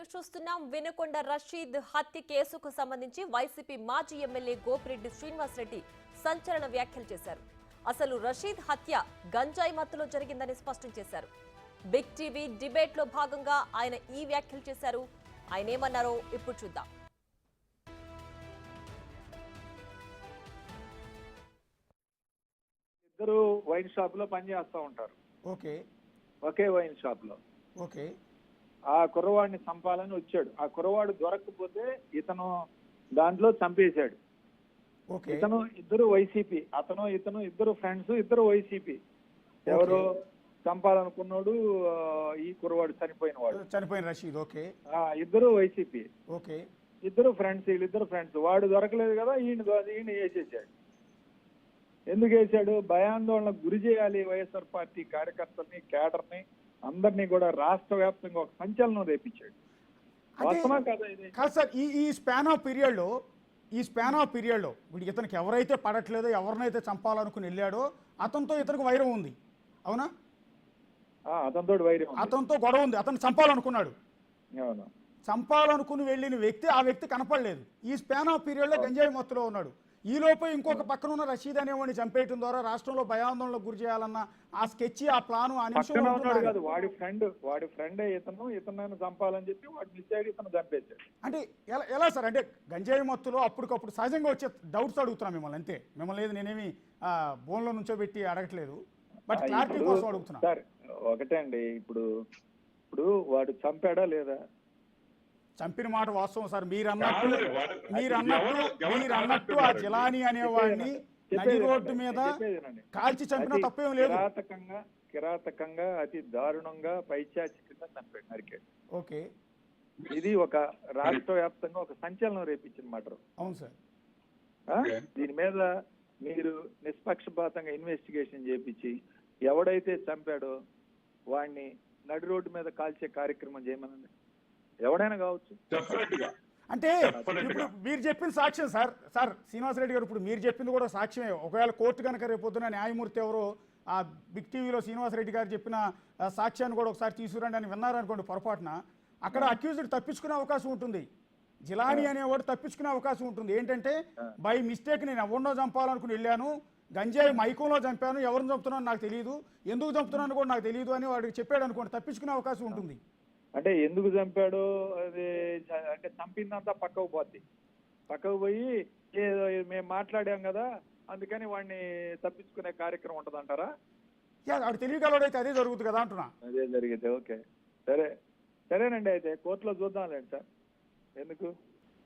Update చూస్తున్నాం. వినుకొండ రషీద్ హత్య కేసుకు సంబంధించి వైసీపీ మాజీ ఎమ్మెల్యే గోపిరెడ్డి శ్రీనివాసరెడ్డి సంచలన వ్యాఖ్యలు చేశారు. అసలు రషీద్ హత్య గంజాయి మత్తులో జరిగిందని స్పష్టం చేశారు. బిగ్ టీవీ డిబేట్ లో భాగంగా ఆయన ఈ వ్యాఖ్యలు చేశారు. ఆయన ఏమన్నారో ఇప్పుడు చూద్దాం. ఇద్దరు వైన్ షాప్ లో పనిచేస్తూ ఉంటారు. ఒకే వైన్ షాప్ లో ఆ కుర్రవాడిని చంపాలని వచ్చాడు. ఆ కుర్రవాడు దొరకకపోతే ఇతను దాంట్లో చంపేశాడు. ఇతను ఇద్దరు వైసీపీ, ఇతను ఇద్దరు ఫ్రెండ్స్, ఇద్దరు వైసీపీ. ఎవరు చంపాలనుకున్నాడు? ఈ కుర్రవాడు చనిపోయిన రషీద్. ఇద్దరు వైసీపీ, ఇద్దరు ఫ్రెండ్స్. వీళ్ళిద్దరు ఫ్రెండ్స్. వాడు దొరకలేదు కదా, ఈయన వేసేసాడు. ఎందుకు వేసాడు? భయాందోళనకు గురి చేయాలి వైఎస్ఆర్ పార్టీ కార్యకర్తల్ని, కేడర్ని, అందరినీ కూడా రాష్ట్ర వ్యాప్తంగా ఒక సంచలనం రేపించాడు. కాదు సార్, ఈ స్పాన్ ఆఫ్ పీరియడ్ లో ఇప్పుడు ఇతనికి ఎవరైతే పడట్లేదో, ఎవరినైతే చంపాలనుకుని వెళ్ళాడో అతనితో ఇతనికి వైరం ఉంది. అవునా? అతనితో గొడవ ఉంది. అతను చంపాలనుకున్నాడు. చంపాలనుకుని వెళ్ళిన వ్యక్తి, ఆ వ్యక్తి కనపడలేదు. ఈ స్పాన్ ఆఫ్ పీరియడ్ లో గంజాయి మత్తులో ఉన్నాడు. ఈ లోపే ఇంకొక పక్కన ఉన్న రషీద్ అనేవాడిని చంపేయటం ద్వారా రాష్ట్రంలో భయాందోళనకు గురి చేయాలన్న ఆ స్కెచ్, ఆ ప్లాను వాడి ఫ్రెండ్ ఇతను చంపాలని చెప్పి వాడు మిస్సైడ్ ఇతను చంపేశాడు. అంటే ఎలా సార్? అంటే గంజాయి మత్తులో అప్పటికప్పుడు సహజంగా వచ్చే డౌట్స్ అడుగుతున్నాం మిమ్మల్ని, అంతే. మిమ్మల్ని లేదు, నేనేమి బోన్లో నుంచో పెట్టి అడగట్లేదు, బట్ క్లారిటీ కోసం అడుగుతున్నా. సార్ ఒకటే అండి, ఇప్పుడు వాడు చంపాడా లేదా? చంపిన మాట వాస్తవం సార్. మీరు అన్నట్టు ఆ జిలానీ అనేవాడిని నడి రోడ్డు మీద కాల్చి చంపిన తప్పేం లేదు. కిరాతకంగా అతి దారుణంగా పైచాచి కింద చంపాడు, నరికాడు. ఇది ఒక రాష్ట్ర వ్యాప్తంగా ఒక సంచలనం రేపించిన మాట. అవును సార్. దీని మీద మీరు నిష్పక్షపాతంగా ఇన్వెస్టిగేషన్ చేపించి ఎవడైతే చంపాడో వాడిని నడి రోడ్డు మీద కాల్చే కార్యక్రమం చేయమనండి. ఎవడైనా కావచ్చు. అంటే ఇప్పుడు మీరు చెప్పిన సాక్ష్యం సార్ శ్రీనివాసరెడ్డి గారు, ఇప్పుడు మీరు చెప్పింది కూడా సాక్ష్యమే. ఒకవేళ కోర్టు కనుక రేపొద్దున న్యాయమూర్తి ఎవరో ఆ బిగ్ టీవీలో శ్రీనివాసరెడ్డి గారు చెప్పిన సాక్ష్యాన్ని కూడా ఒకసారి తీసుకురండి అని విన్నారనుకోండి పొరపాటున, అక్కడ అక్యూజ్డ్ తప్పించుకునే అవకాశం ఉంటుంది. జిలానీ అనేవాడు తప్పించుకునే అవకాశం ఉంటుంది. ఏంటంటే బై మిస్టేక్ నేను ఎవరినో చంపాలనుకుని వెళ్ళాను, గంజాయి మైకంలో చంపాను, ఎవరిని చంపుతున్నాను నాకు తెలియదు, ఎందుకు చంపుతున్నాను కూడా నాకు తెలియదు అని వాడికి చెప్పాడు అనుకోండి, తప్పించుకునే అవకాశం ఉంటుంది. అంటే ఎందుకు చంపాడు అది అంటే చంపిందంతా పక్కకు పోయి ఏదో మేము మాట్లాడాం కదా అందుకని వాడిని తప్పించుకునే కార్యక్రమం ఉంటది అంటారా? వాడు తెలియగలడైతే అదే జరుగుతుంది కదా అంటున్నా. అదే జరిగితే ఓకే, సరేనండి. అయితే కోర్టులో చూద్దాంలేండి సార్. ఎందుకు?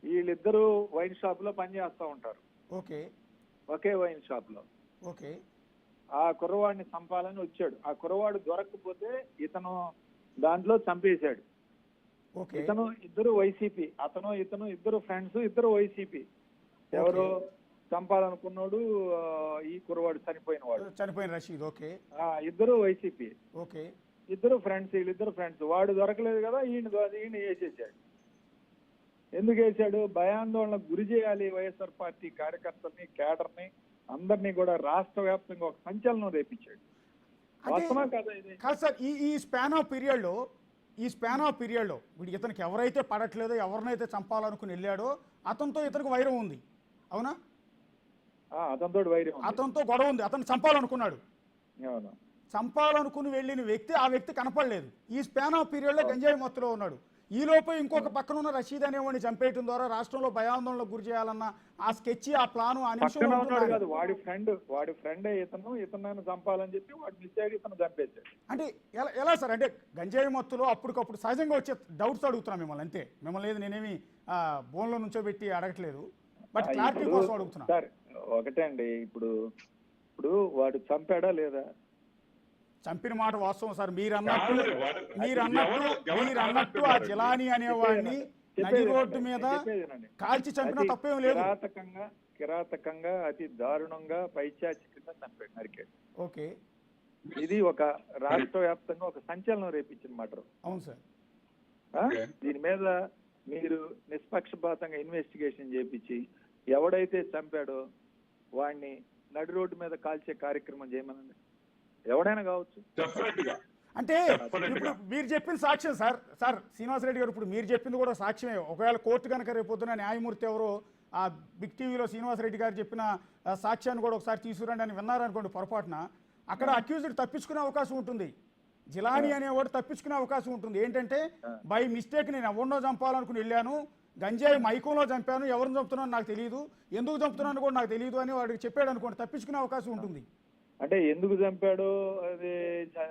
వీళ్ళిద్దరూ వైన్ షాప్ లో పనిచేస్తూ ఉంటారు. ఒకే వైన్ షాప్ లో. ఆ కుర్రవాడిని చంపాలని వచ్చాడు. ఆ కుర్రవాడు దొరకకపోతే ఇతను దాంట్లో చంపేశాడు. ఇతను ఇద్దరు వైసీపీ, ఇతను ఇద్దరు ఫ్రెండ్స్, ఇద్దరు వైసీపీ. ఎవరు చంపాలనుకున్నాడు? ఈ కుర్రవాడు చనిపోయిన రషీద్. ఇద్దరు వైసీపీ, ఇద్దరు ఫ్రెండ్స్. వీళ్ళిద్దరు ఫ్రెండ్స్. వాడు దొరకలేదు కదా, ఈయన వేసేసాడు. ఎందుకు వేసాడు? భయాందోళనకు గురి చేయాలి వైఎస్ఆర్ పార్టీ కార్యకర్తల్ని, కేడర్ని, అందరినీ కూడా రాష్ట్ర వ్యాప్తంగా ఒక సంచలనం రేపించాడు. కాదు సార్, ఈ స్పాన్ ఆఫ్ పీరియడ్ లో ఇప్పుడు ఇతనికి ఎవరైతే పడట్లేదో, ఎవరినైతే చంపాలనుకుని వెళ్ళాడో అతనితో ఇతనికి వైరం ఉంది. అవునా? అతనితో గొడవ ఉంది. అతను చంపాలనుకున్నాడు. చంపాలనుకుని వెళ్ళిన వ్యక్తి, ఆ వ్యక్తి కనపడలేదు. ఈ స్పాన్ ఆఫ్ పీరియడ్ లో గంజాయి మత్తులో ఉన్నాడు. ఈ లోపే ఇంకొక పక్కన ఉన్న రషీద్ అనేవాడిని చంపేయటం ద్వారా రాష్ట్రంలో భయాందోళనకు గురి చేయాలన్న ఆ స్కెచ్, ఆ ప్లాను వాడి ఫ్రెండ్ ఇతను చంపాలని చెప్పి వాడు మిస్సైడ్ ఇతను చంపేశాడు. అంటే ఎలా సార్? అంటే గంజాయి మత్తులో అప్పటికప్పుడు సహజంగా వచ్చే డౌట్స్ అడుగుతున్నాం మిమ్మల్ని, అంతే. మిమ్మల్ని లేదు, నేనేమి బోన్లో నుంచో పెట్టి అడగట్లేదు, బట్ క్లారిటీ కోసం అడుగుతున్నా. సార్ ఒకటే అండి, ఇప్పుడు వాడు చంపాడా లేదా? చంపిన మాట వాస్తవం సార్. మీరు అన్నట్టు ఆ జిలానీ అనేవాడిని నడి రోడ్డు మీద కాల్చి చంపిన తప్పేం లేదు. కిరాతకంగా అతి దారుణంగా పైచాచి కింద చంపాడు, నరికాడు. ఇది ఒక రాష్ట్ర వ్యాప్తంగా ఒక సంచలనం రేపించిన మాట. అవును సార్. దీని మీద మీరు నిష్పక్షపాతంగా ఇన్వెస్టిగేషన్ చేపించి ఎవడైతే చంపాడో వాడిని నడి రోడ్డు మీద కాల్చే కార్యక్రమం చేయమనండి. ఎవడైనా కావచ్చు. అంటే ఇప్పుడు మీరు చెప్పిన సాక్ష్యం సార్ శ్రీనివాసరెడ్డి గారు, ఇప్పుడు మీరు చెప్పింది కూడా సాక్ష్యమే. ఒకవేళ కోర్టు కనుక రేపొద్దున న్యాయమూర్తి ఎవరో ఆ బిగ్ టీవీలో శ్రీనివాసరెడ్డి గారు చెప్పిన సాక్ష్యాన్ని కూడా ఒకసారి తీసుకురండి అని విన్నారనుకోండి పొరపాటున, అక్కడ అక్యూజ్డ్ తప్పించుకునే అవకాశం ఉంటుంది. జిలానీ అనేవాడు తప్పించుకునే అవకాశం ఉంటుంది. ఏంటంటే బై మిస్టేక్ నేను ఎవరినో చంపాలనుకుని వెళ్ళాను, గంజాయి మైకంలో చంపాను, ఎవరిని చంపుతున్నాను నాకు తెలియదు, ఎందుకు చంపుతున్నాను కూడా నాకు తెలియదు అని వాడికి చెప్పాడు అనుకోండి, తప్పించుకునే అవకాశం ఉంటుంది. అంటే ఎందుకు చంపాడు అది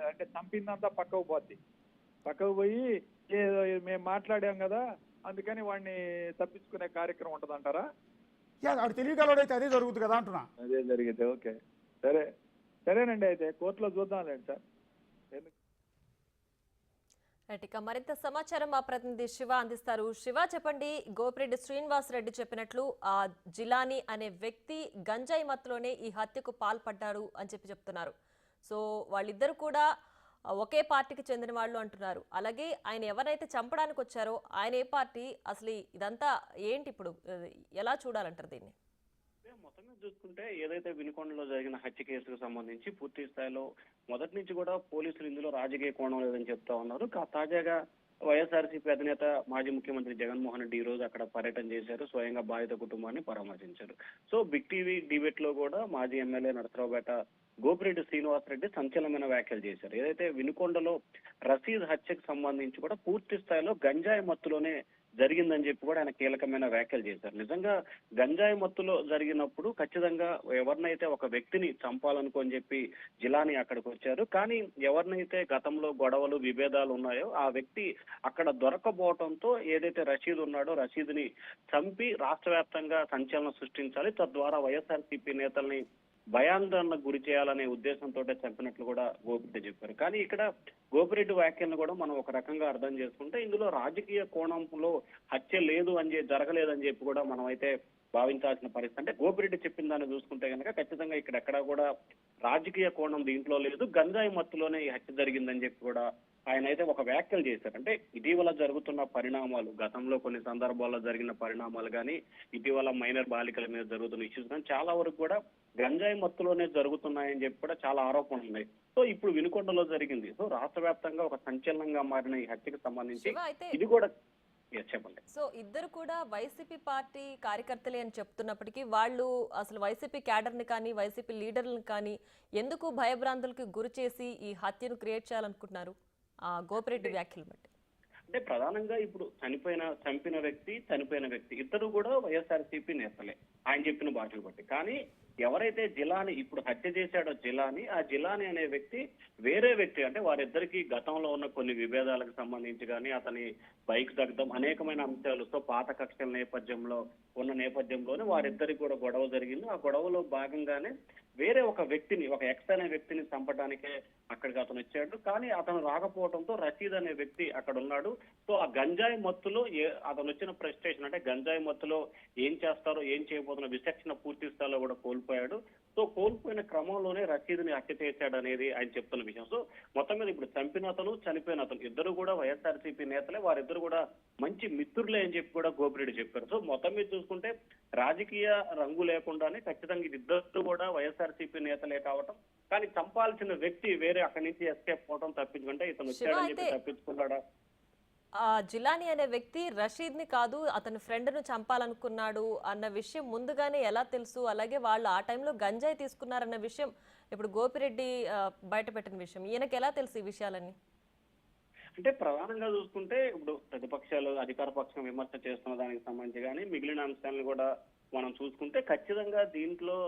అంటే చంపిందంతా పక్కకు పోద్ది, పక్కకు పోయి ఏదో మేము మాట్లాడాం కదా అందుకని వాడిని తప్పించుకునే కార్యక్రమం ఉంటుంది అంటారా? వాడు తెలియగలడైతే అదే జరుగుతుంది కదా అంటున్నా. అదే జరిగింది. ఓకే, సరేనండి, అయితే కోర్టులో చూద్దాంలేండి సార్. ఇక మరింత సమాచారం మా ప్రతినిధి శివ అందిస్తారు. శివ, చెప్పండి. గోపిరెడ్డి శ్రీనివాసరెడ్డి చెప్పినట్లు ఆ జిలానీ అనే వ్యక్తి గంజాయి మత్తులోనే ఈ హత్యకు పాల్పడ్డారు అని చెప్తున్నారు. సో వాళ్ళిద్దరు కూడా ఒకే పార్టీకి చెందిన వాళ్ళు అంటున్నారు. అలాగే ఆయన ఎవరైతే చంపడానికి వచ్చారో ఆయన ఏ పార్టీ, అసలు ఇదంతా ఏంటి, ఇప్పుడు ఎలా చూడాలంటారు దీన్ని? మొత్తంగా చూసుకుంటే ఏదైతే వినుకొండలో జరిగిన హత్య కేసుకు సంబంధించి పూర్తి స్థాయిలో మొదటి నుంచి కూడా పోలీసులు ఇందులో రాజకీయ కోణం లేదని చెప్తా ఉన్నారు. తాజాగా వైఎస్ఆర్సీపీ అధినేత మాజీ ముఖ్యమంత్రి జగన్మోహన్ రెడ్డి ఈ రోజు అక్కడ పర్యటన చేశారు. స్వయంగా బాధిత కుటుంబాన్ని పరామర్శించారు. సో బిగ్ టీవీ డిబేట్ లో కూడా మాజీ ఎమ్మెల్యే నరసరావుపేట గోపిరెడ్డి శ్రీనివాసరెడ్డి సంచలనమైన వ్యాఖ్యలు చేశారు. ఏదైతే వినుకొండలో రషీద్ హత్యకు సంబంధించి కూడా పూర్తి స్థాయిలో గంజాయి మత్తులోనే జరిగిందని చెప్పి కూడా ఆయన కీలకమైన వ్యాఖ్యలు చేశారు. నిజంగా గంజాయి మత్తులో జరిగినప్పుడు ఖచ్చితంగా ఎవరినైతే ఒక వ్యక్తిని చంపాలనుకోని చెప్పి జిలానీ అక్కడికి వచ్చారు. కానీ ఎవరినైతే గతంలో గొడవలు విభేదాలు ఉన్నాయో ఆ వ్యక్తి అక్కడ దొరకపోవడంతో ఏదైతే రషీద్ ఉన్నాడో రషీద్ని చంపి రాష్ట్ర వ్యాప్తంగా సంచలనం సృష్టించాలి, తద్వారా వైఎస్ఆర్సీపీ నేతల్ని భయాందోళనకు గురి చేయాలనే ఉద్దేశంతో చంపినట్లు కూడా గోపిరెడ్డి చెప్పారు. కానీ ఇక్కడ గోపిరెడ్డి వ్యాఖ్యలను కూడా మనం ఒక రకంగా అర్థం చేసుకుంటే ఇందులో రాజకీయ కోణంలో హత్య లేదు అని జరగలేదని చెప్పి కూడా మనం అయితే భావించాల్సిన పరిస్థితి. అంటే గోపిరెడ్డి చెప్పిన దాన్ని చూసుకుంటే కనుక ఖచ్చితంగా ఇక్కడ ఎక్కడా కూడా రాజకీయ కోణం దీంట్లో లేదు, గంజాయి మత్తులోనే ఈ హత్య జరిగిందని చెప్పి కూడా ఆయన అయితే ఒక వ్యాఖ్యలు చేశారు. అంటే ఇటీవల జరుగుతున్న పరిణామాలు, గతంలో కొన్ని సందర్భాల్లో జరిగిన పరిణామాలు కానీ ఇటీవల మైనర్ బాలికల మీద జరుగుతున్న ఇష్యూస్ కానీ చాలా వరకు కూడా గంజాయి మత్తులోనే జరుగుతున్నాయని చెప్పి కూడా చాలా ఆరోపణలు ఉన్నాయి. సో ఇప్పుడు వినుకొండలో జరిగింది. సో రాష్ట్ర వ్యాప్తంగా ఒక సంచలనంగా మారిన ఈ హత్యకు సంబంధించి ఇది కూడా చెప్పండి. సో ఇద్దరు కూడా వైసీపీ పార్టీ కార్యకర్తలే అని చెప్తున్నప్పటికీ వాళ్ళు అసలు వైసీపీ క్యాడర్ని కానీ వైసీపీ లీడర్లను కానీ ఎందుకు భయభ్రాంతులకు గురి చేసి ఈ హత్యను క్రియేట్ చేయాలనుకుంటున్నారు గోపిరెడ్డి వ్యాఖ్యలు బట్టి? అంటే ప్రధానంగా ఇప్పుడు చంపిన వ్యక్తి ఇద్దరు కూడా వైఎస్ఆర్సీపీ నేతలే ఆయన చెప్పిన భాషలు బట్టి. కానీ ఎవరైతే జిలానీ ఇప్పుడు హత్య చేశాడో ఆ జిలానీ అనే వ్యక్తి వేరే వ్యక్తి. అంటే వారిద్దరికి గతంలో ఉన్న కొన్ని విభేదాలకు సంబంధించి కానీ అతని బైక్ దగ్ధం అనేకమైన అంశాలు, సో పాత కక్షల నేపథ్యంలోనే వారిద్దరికి కూడా గొడవ జరిగింది. ఆ గొడవలో భాగంగానే వేరే ఒక వ్యక్తిని, ఒక ఎక్స్ అనే వ్యక్తిని చంపడానికే అక్కడికి అతను వచ్చాడు. కానీ అతను రాకపోవడంతో రషీద్ అనే వ్యక్తి అక్కడ ఉన్నాడు. సో ఆ గంజాయి మత్తులో అతను వచ్చిన ఫ్రస్ట్రేషన్, అంటే గంజాయి మత్తులో ఏం చేస్తారో ఏం చేయబోతున్న విచక్షణ పూర్తి స్థాయిలో కూడా కోల్పోయాడు. సో కోల్పోయిన క్రమంలోనే రషీద్ని హత్య చేశాడు అనేది ఆయన చెప్తున్న విషయం. సో మొత్తం మీద ఇప్పుడు చనిపోయిన అతను ఇద్దరు కూడా వైఎస్ఆర్సీపీ నేతలే, వారిద్దరు కూడా మంచి మిత్రులే అని చెప్పి కూడా గోపిరెడ్డి చెప్పారు. సో మొత్తం మీద చూసుకుంటే రాజకీయ రంగు లేకుండానే ఖచ్చితంగా ఇద్దరు కూడా వైఎస్ఆర్సీపీ నేతలే కావటం, కానీ చంపాల్సిన వ్యక్తి వేరే అక్కడి నుంచి ఎస్కేప్ అవడం తప్పించుకుంటే ఇతను వచ్చాడని చెప్పి తప్పించుకున్నాడా? జిలానీ అనే వ్యక్తి రషీద్ ని కాదు అతని ఫ్రెండ్ ను చంపాలనుకున్నాడు అన్న విషయం ముందుగానే ఎలా తెలుసు? అలాగే వాళ్ళు ఆ టైంలో గంజాయి తీసుకున్నారన్న విషయం ఇప్పుడు గోపిరెడ్డి బయట పెట్టిన విషయం, ఈయనకి ఎలా తెలుసు ఈ విషయాలన్నీ? అంటే ప్రధానంగా చూసుకుంటే ఇప్పుడు ప్రతిపక్షాలు అధికార పక్షం విమర్శ చేస్తున్న దానికి సంబంధించి కానీ మిగిలిన అంశాలను కూడా మనం చూసుకుంటే ఖచ్చితంగా దీంట్లో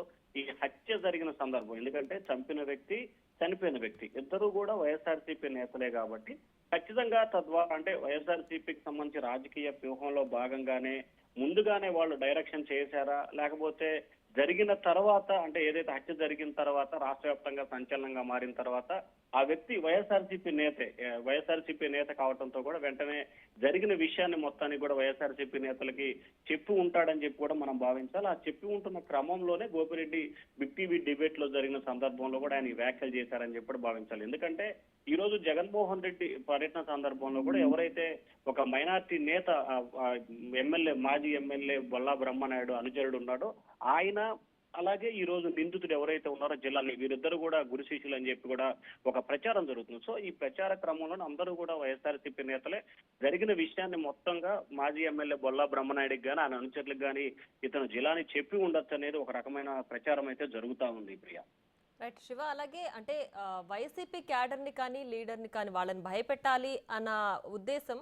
ఈ హత్య జరిగిన సందర్భం, ఎందుకంటే చనిపోయిన వ్యక్తి ఇద్దరు కూడా వైఎస్ఆర్సీపీ నేతలే కాబట్టి ఖచ్చితంగా తద్వారా అంటే వైఎస్ఆర్సీపీకి సంబంధించి రాజకీయ వ్యూహంలో భాగంగానే ముందుగానే వాళ్ళు డైరెక్షన్ చేశారా, లేకపోతే జరిగిన తర్వాత అంటే ఏదైతే హత్య జరిగిన తర్వాత రాష్ట్ర వ్యాప్తంగా సంచలనంగా మారిన తర్వాత ఆ వ్యక్తి వైఎస్ఆర్సీపీ నేత కావడంతో కూడా వెంటనే జరిగిన విషయాన్ని మొత్తానికి కూడా వైఎస్ఆర్సీపీ నేతలకి చెప్పి ఉంటాడని చెప్పి కూడా మనం భావించాలి. ఆ చెప్పి ఉంటున్న క్రమంలోనే గోపిరెడ్డి బిగ్ టీవీ డిబేట్ లో జరిగిన సందర్భంలో కూడా ఆయన వ్యాఖ్యలు చేశారని చెప్పి భావించాలి. ఎందుకంటే ఈ రోజు జగన్మోహన్ రెడ్డి పర్యటన సందర్భంలో కూడా ఎవరైతే ఒక మైనార్టీ నేత మాజీ ఎమ్మెల్యే బొల్లా బ్రహ్మనాయుడు అనుచరుడు ఉన్నాడో ఆయన అలాగే ఈ రోజు నిందితుడు ఎవరైతే ఉన్నారో జిల్లాని వీరిద్దరు కూడా గురు శిష్యులు అని చెప్పి కూడా ఒక ప్రచారం జరుగుతుంది. సో ఈ ప్రచార క్రమంలో అందరూ కూడా వైఎస్ఆర్సీపీ నేతలే జరిగిన విషయాన్ని మొత్తంగా మాజీ ఎమ్మెల్యే బొల్లా బ్రహ్మనాయుడికి కానీ ఆయన అనుచరులకు కానీ ఇతను జిల్లాని చెప్పి ఉండొచ్చు అనేది ఒక రకమైన ప్రచారం అయితే జరుగుతా ఉంది ప్రియా. రైట్ శివ, అలాగే అంటే వైసీపీ క్యాడర్ని కానీ లీడర్ని కానీ వాళ్ళని భయపెట్టాలి అన్న ఉద్దేశం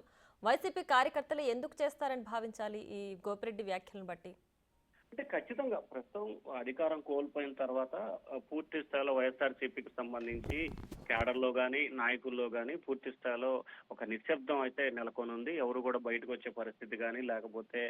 వైసీపీ కార్యకర్తలు ఎందుకు చేస్తారని భావించాలి ఈ గోపిరెడ్డి వ్యాఖ్యలను బట్టి? అంటే ఖచ్చితంగా ప్రస్తుతం అధికారం కోల్పోయిన తర్వాత పూర్తి స్థాయిలో వైఎస్ఆర్సీపీకి సంబంధించి క్యాడర్లో కానీ నాయకుల్లో కానీ పూర్తి స్థాయిలో ఒక నిశ్శబ్దం అయితే నెలకొనుంది. ఎవరు కూడా బయటకు వచ్చే పరిస్థితి కానీ లేకపోతే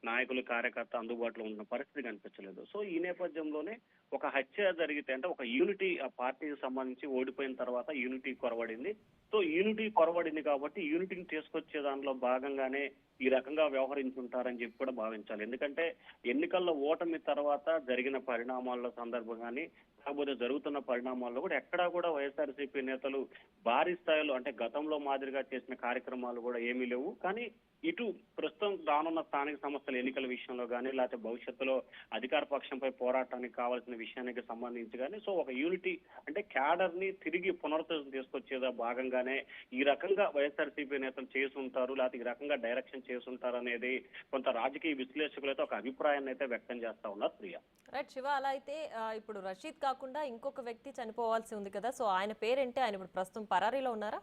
నాయకులు కార్యకర్త అందుబాటులో ఉన్న పరిస్థితి కనిపించలేదు. సో ఈ నేపథ్యంలోనే ఒక హత్య జరిగితే అంటే ఒక యూనిటీ ఆ పార్టీకి సంబంధించి ఓడిపోయిన తర్వాత యూనిటీ కొరవడింది. సో యూనిటీ కొరవడింది కాబట్టి యూనిటీని తీసుకొచ్చే దానిలో భాగంగానే ఈ రకంగా వ్యవహరించుంటారని చెప్పి కూడా భావించాలి. ఎందుకంటే ఎన్నికల్లో ఓటమి తర్వాత జరిగిన పరిణామాల సందర్భంగాని కాకపోతే జరుగుతున్న పరిణామాల్లో కూడా ఎక్కడా కూడా వైఎస్ఆర్సీపీ నేతలు భారీ స్థాయిలో అంటే గతంలో మాదిరిగా చేసిన కార్యక్రమాలు కూడా ఏమీ లేవు. కానీ ఇటు ప్రస్తుతం రానున్న స్థానిక సంస్థల ఎన్నికల విషయంలో కానీ లేకపోతే భవిష్యత్తులో అధికార పక్షంపై పోరాటానికి కావాల్సిన విషయానికి సంబంధించి కానీ సో ఒక యూనిటీ అంటే క్యాడర్ ని తిరిగి పునరుద్ధరణ తీసుకొచ్చేదా భాగంగానే ఈ రకంగా వైఎస్ఆర్సీపీ నేతలు చేసి ఉంటారు లేకపోతే ఈ రకంగా డైరెక్షన్ చేసుంటారు అనేది కొంత రాజకీయ విశ్లేషకులు అయితే ఒక అభిప్రాయాన్ని అయితే వ్యక్తం చేస్తా ఉన్నారు ప్రియా. రైట్ శివ, అలా అయితే ఇప్పుడు రషీద్ కాకుండా ఇంకొక వ్యక్తి చనిపోవాల్సి ఉంది కదా, సో ఆయన పేరేంటి? ఆయన ఇప్పుడు ప్రస్తుతం పరారీలో ఉన్నారా?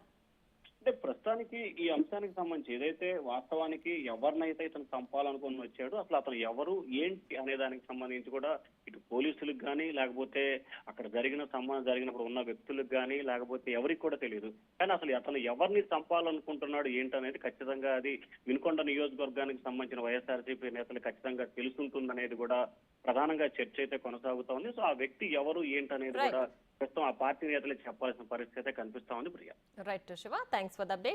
అంటే ప్రస్తుతానికి ఈ అంశానికి సంబంధించి ఏదైతే వాస్తవానికి ఎవరినైతే ఇతను చంపాలనుకుని వచ్చాడో అసలు అతను ఎవరు ఏంటి అనే దానికి సంబంధించి కూడా ఇటు పోలీసులకు కానీ లేకపోతే అక్కడ జరిగినప్పుడు ఉన్న వ్యక్తులకు కానీ లేకపోతే ఎవరికి కూడా తెలియదు. కానీ అసలు అతను ఎవరిని చంపాలనుకుంటున్నాడు ఏంటనేది ఖచ్చితంగా అది వినుకొండ నియోజకవర్గానికి సంబంధించిన వైఎస్ఆర్సీపీ నేతలు ఖచ్చితంగా తెలుసుంటుందనేది కూడా ప్రధానంగా చర్చ అయితే కొనసాగుతా ఉంది. సో ఆ వ్యక్తి ఎవరు ఏంటనేది కూడా ప్రస్తుతం ఆ పార్టీ నేతలు చెప్పాల్సిన పరిస్థితి అయితే కనిపిస్తా ఉంది Priya. Right Shiva, thanks for the update.